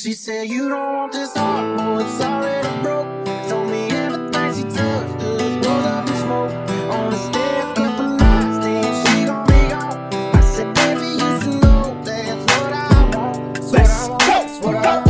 She said you don't want this heart, boy, it's already broke. Told me everything she touched just goes up in smoke. Only stay a couple nights, then she gon' be gone. I said, baby, you should know that's what I want. That's what I want, that's what I want.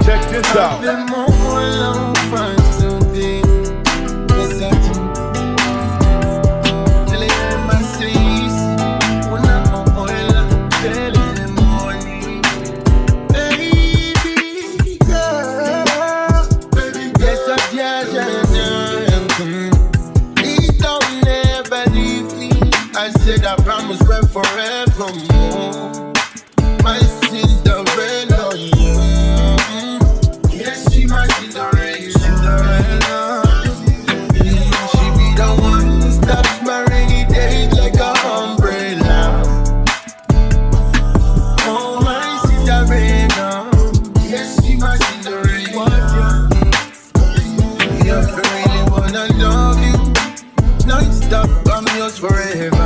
Check this out. I said I promise we're forevermore. My Cinderella, yeah. Yes, she my Cinderella. She be the one who stops my rainy days like an umbrella. Oh, my Cinderella. Yes, she my Cinderella. Yeah, I really wanna love you. Non-stop, I'm yours forever.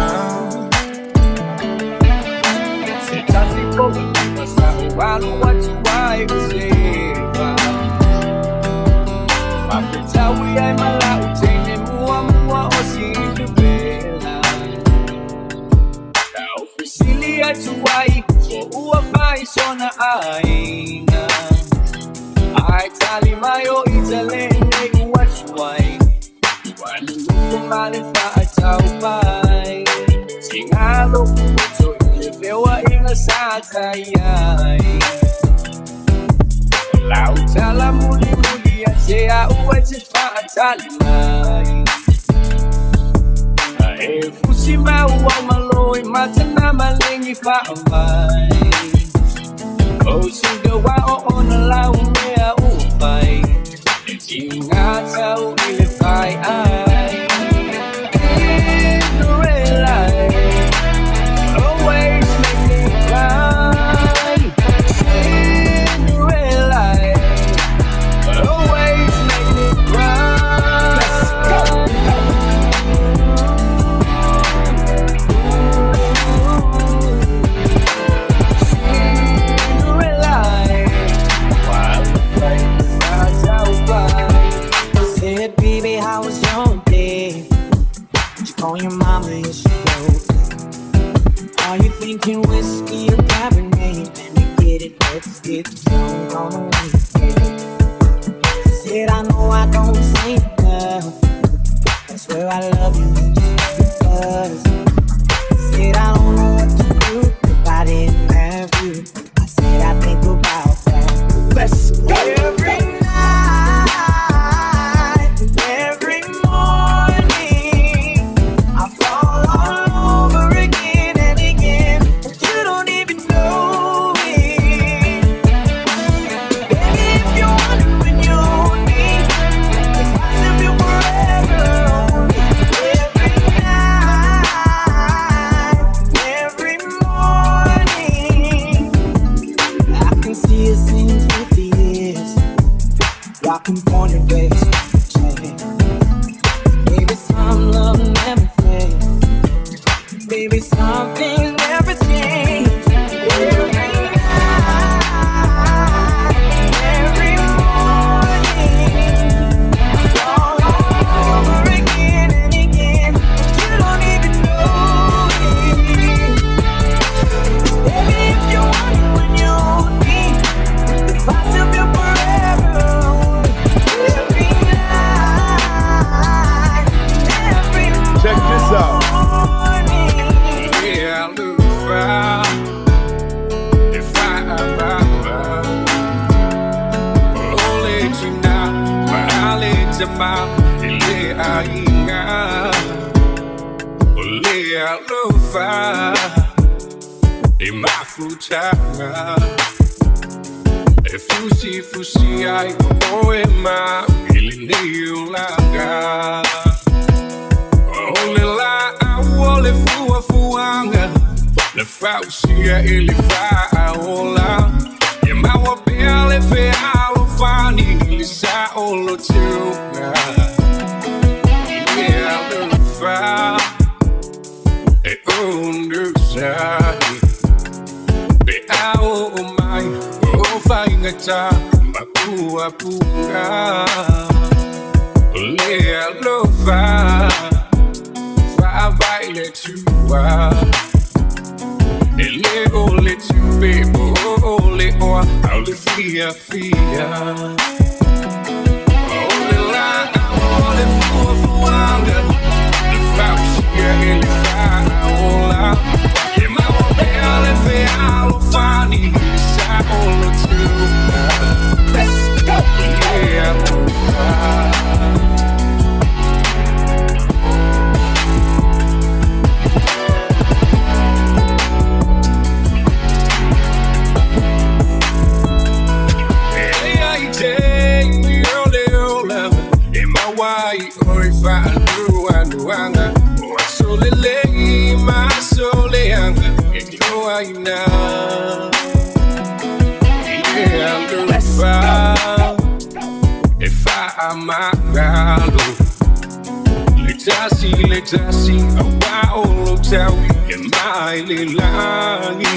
Let's see, a wild sawi e mai le langi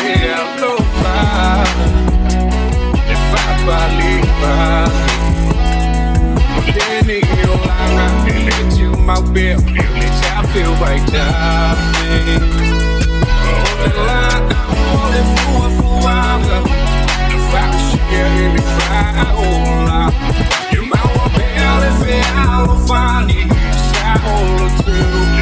le aloha e whapalipa le ni o langa e le tiu mau beo e le tawhio vai tame o le langa o le fuafuanga e whakashia e le whaola e mau a bea le Fiaola fani sa o le tū